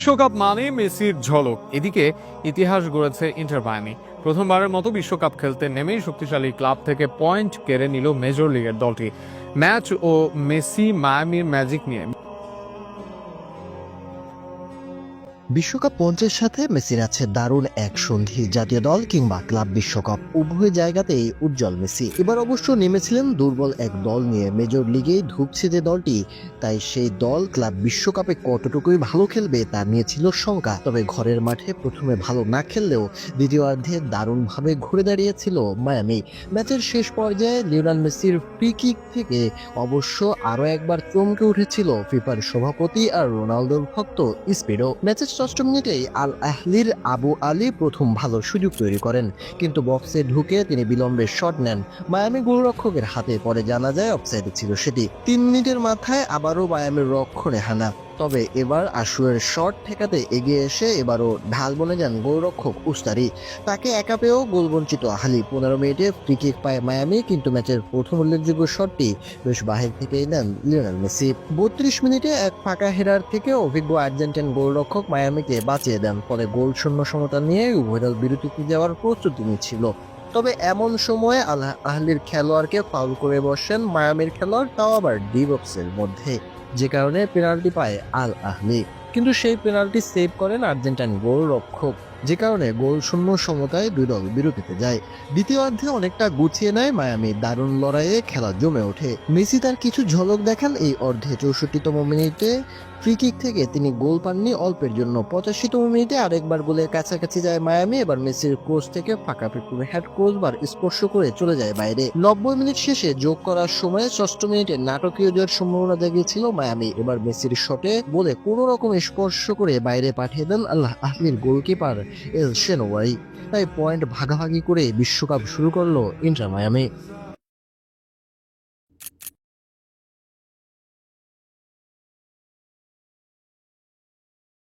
বিশ্বকাপ মানে মেসির ঝলক। এদিকে ইতিহাস গড়েছে ইন্টার মায়ামি। প্রথমবারের মতো বিশ্বকাপ খেলতে নেমেই শক্তিশালী ক্লাব থেকে পয়েন্ট কেড়ে নিল মেজর লিগের দলটি। ম্যাচ ও মেসি মায়ামির ম্যাজিক নিয়ে বিশ্বকাপ মঞ্চের সাথে মেসির আছে দারুণ এক সন্ধি। জাতীয় দল কিংবা ক্লাব বিশ্বকাপ উভয় জায়গাতেই উজ্জ্বল মেসি। এবার অবশ্য নেমেছিলেন দুর্বল এক দল নিয়ে। মেজর লিগেই ধুঁকছে যে দলটি, তাই সেই দল ক্লাব বিশ্বকাপে কতটুকুই ভালো খেলবে তা নিয়ে ছিল শঙ্কা। তবে ঘরের মাঠে প্রথমে ভালো না খেললেও দ্বিতীয়ার্ধে দারুণভাবে ঘুরে দাঁড়িয়েছিল মায়ামি। ম্যাচের শেষ পর্যায়ে লিওনেল মেসির ফ্রি কিক থেকে অবশ্য আরও একবার চমকে উঠেছিল ফিফার সভাপতি আর রোনালদোর ভক্ত স্পিডো। ম্যাচের ৬ষ্ঠ মিনিটেই আল আহলির আবু আলী প্রথম ভালো সুযোগ তৈরি করেন, কিন্তু বক্সে ঢুকে তিনি বিলম্বে শট নেন। মায়ামি গোলরক্ষকের হাতে পরে জানা যায় অফসাইডে ছিল সেটি। ৩ মিনিটের মাথায় আবারও মায়ামির রক্ষণে হানা। তবে এবার আশুয়ের শট ঠেকাতে এগিয়ে এসে এবারও ঢাল বনে যান গোলরক্ষক উস্তারি। তাকে একা পেয়েও গোলবঞ্চিত আহলি। ১৫ মিনিটে ফ্রি কিক পায় মায়ামি, কিন্তু ম্যাচের প্রথম উল্লেখযোগ্য শটটি বেশ বাহির থেকেই নেন লিওনেল মেসি। ৩২ মিনিটে এক ফাঁকা হেডার থেকে অভিজ্ঞ আর্জেন্টাইন গোলরক্ষক মায়ামিকে বাঁচিয়ে দেন। ফলে গোল শূন্য সমতা নিয়ে উভয় দল বিরতিতে যাওয়ার প্রস্তুতি নিচ্ছিল। তবে এমন সময়ে আল আহলির খেলোয়াড়কে ফাউল করে বসেন মায়ামির খেলোয়াড়, তাও আবার ডি বক্সের মধ্যে, যে কারণে পেনাল্টি পায় আল আহলি। কিন্তু সেই পেনাল্টি সেভ করেন আর্জেন্টাইন গোলরক্ষক, যে কারণে গোল শূন্য সমতায় দুই দল বিরতিতে যায়। দ্বিতীয়ার্ধে অনেকটা গুছিয়ে নেয় মায়ামি। দারুণ লড়াইয়ে খেলা জমে ওঠে। মেসি তার কিছু ঝলক দেখান এই অর্ধে। ৬৪তম মিনিটে ফ্রি কিক থেকে তিনি গোল পাননি অল্পের জন্য। ৮৫তম মিনিটে আরেকবার গোলের কাছাকাছি যায় মায়ামি। এবার মেসির ক্রস থেকে ফাঁকা পেটুরে হেড ক্রসবার স্পর্শ করে চলে যায় বাইরে। ৯০ মিনিট শেষে যোগ করার সময় ৬ষ্ঠ মিনিটে নাটকীয় জয়ের সম্ভাবনা দেখিয়েছিল মায়ামি। এবার মেসির শটে বলে কোনো রকম স্পর্শ করে বাইরে পাঠিয়ে দেন আল আহলির গোলকিপার এল শেনওয়ারি। তাই পয়েন্ট ভাগাভাগি করে বিশ্বকাপ শুরু করলো ইন্টার মায়ামি।